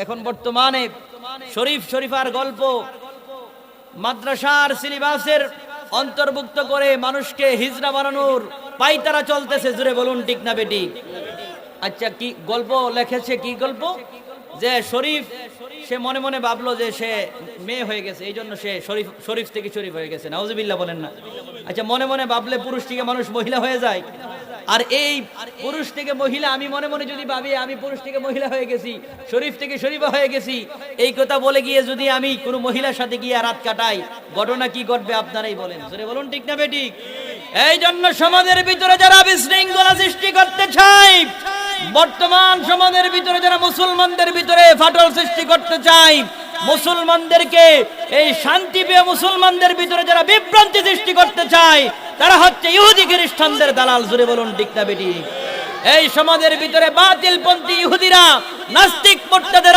এখন বর্তমানে শরীফ শরীফার গল্প মাদ্রাসার সিলেবাসের অন্তর্ভুক্ত করে মানুষকে হিজড়া বানানোর পাইতারা চলতেছে। জোরে বলুন ঠিক না বেটি? আচ্ছা, কি গল্প লিখেছে? কি গল্প? যে শরীফ সে মনে মনে ভাবলো যে সে মেয়ে হয়ে গেছে, এই জন্য সে শরীফ থেকে শরীফ হয়ে গেছে। নাউজুবিল্লাহ বলেন না? আচ্ছা, মনে মনে ভাবলে পুরুষ থেকে মানুষ মহিলা হয়ে যায়। আর এই পুরুষ থেকে মহিলা, আমি মনে মনে যদি ভাবি আমি পুরুষ থেকে মহিলা হয়ে গেছি, শরীফ থেকে শরীফা হয়ে গেছি, এই কথা বলে গিয়ে যদি আমি কোনো মহিলার সাথে গিয়ে রাত কাটাই, ঘটনা কি ঘটবে আপনারাই বলেন। জোরে বলুন ঠিক না বেটি? এই জন্য সমাজের ভিতরে যারা বিশৃঙ্খলা সৃষ্টি করতে চায়, বর্তমান সমাজের ভিতরে যারা মুসলমানদের ভিতরে ফাটল সৃষ্টি করতে চায়, মুসলমানদেরকে এই শান্তিপ্রিয় মুসলমানদের ভিতরে যারা বিভ্রান্তি সৃষ্টি করতে চায়, তারা হচ্ছে ইহুদি খ্রিস্টানদের দালাল। জোরে বলুন ঠিক না বেটি? এই সমাজের ভিতরে বাতিলপন্থী ইহুদিরা, নাস্তিক মুরতাদেরা